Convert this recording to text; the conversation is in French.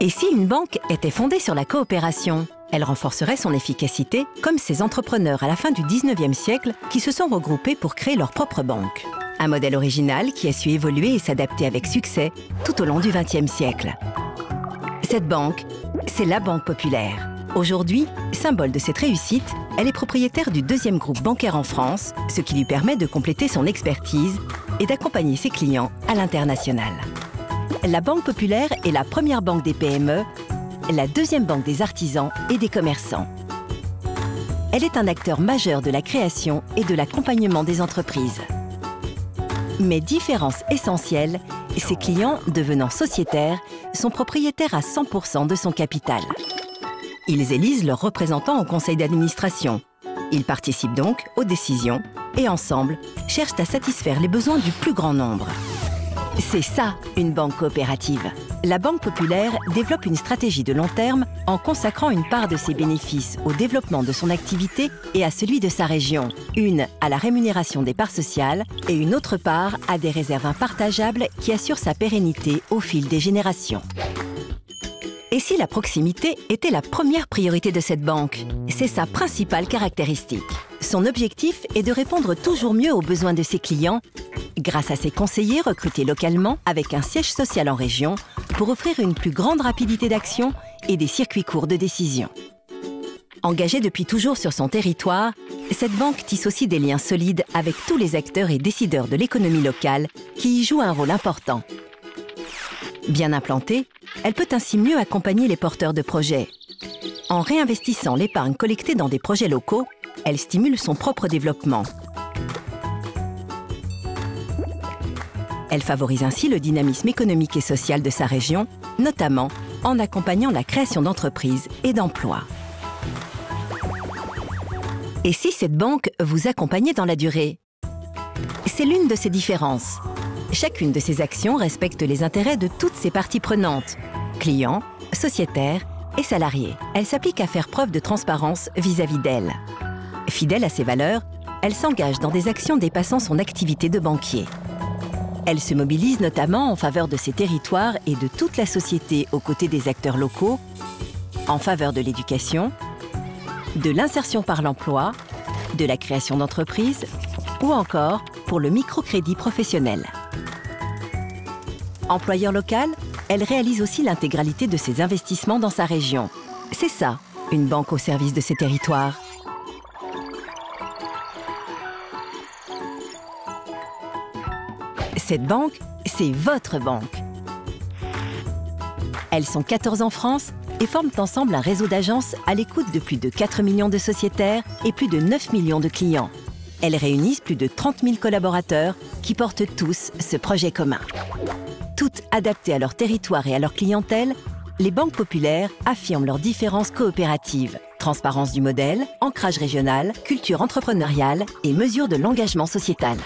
Et si une banque était fondée sur la coopération? Elle renforcerait son efficacité, comme ces entrepreneurs à la fin du 19e siècle qui se sont regroupés pour créer leur propre banque. Un modèle original qui a su évoluer et s'adapter avec succès tout au long du XXe siècle. Cette banque, c'est la Banque Populaire. Aujourd'hui, symbole de cette réussite, elle est propriétaire du deuxième groupe bancaire en France, ce qui lui permet de compléter son expertise et d'accompagner ses clients à l'international. La Banque Populaire est la première banque des PME, la deuxième banque des artisans et des commerçants. Elle est un acteur majeur de la création et de l'accompagnement des entreprises. Mais différence essentielle, ses clients, devenant sociétaires, sont propriétaires à 100% de son capital. Ils élisent leurs représentants au conseil d'administration. Ils participent donc aux décisions et ensemble cherchent à satisfaire les besoins du plus grand nombre. C'est ça, une banque coopérative. La Banque Populaire développe une stratégie de long terme en consacrant une part de ses bénéfices au développement de son activité et à celui de sa région. Une à la rémunération des parts sociales et une autre part à des réserves impartageables qui assurent sa pérennité au fil des générations. Et si la proximité était la première priorité de cette banque? C'est sa principale caractéristique. Son objectif est de répondre toujours mieux aux besoins de ses clients grâce à ses conseillers recrutés localement avec un siège social en région pour offrir une plus grande rapidité d'action et des circuits courts de décision. Engagée depuis toujours sur son territoire, cette banque tisse aussi des liens solides avec tous les acteurs et décideurs de l'économie locale qui y jouent un rôle important. Bien implantée, elle peut ainsi mieux accompagner les porteurs de projets. En réinvestissant l'épargne collectée dans des projets locaux, elle stimule son propre développement. Elle favorise ainsi le dynamisme économique et social de sa région, notamment en accompagnant la création d'entreprises et d'emplois. Et si cette banque vous accompagnait dans la durée? C'est l'une de ses différences. Chacune de ses actions respecte les intérêts de toutes ses parties prenantes, clients, sociétaires et salariés. Elle s'applique à faire preuve de transparence vis-à-vis d'elle. Fidèle à ses valeurs, elle s'engage dans des actions dépassant son activité de banquier. Elle se mobilise notamment en faveur de ses territoires et de toute la société aux côtés des acteurs locaux, en faveur de l'éducation, de l'insertion par l'emploi, de la création d'entreprises ou encore pour le microcrédit professionnel. Employeur local, elle réalise aussi l'intégralité de ses investissements dans sa région. C'est ça, une banque au service de ses territoires. Cette banque, c'est votre banque. Elles sont 14 en France et forment ensemble un réseau d'agences à l'écoute de plus de 4 millions de sociétaires et plus de 9 millions de clients. Elles réunissent plus de 30 000 collaborateurs qui portent tous ce projet commun. Toutes adaptées à leur territoire et à leur clientèle, les banques populaires affirment leurs différences coopératives. Transparence du modèle, ancrage régional, culture entrepreneuriale et mesure de l'engagement sociétal.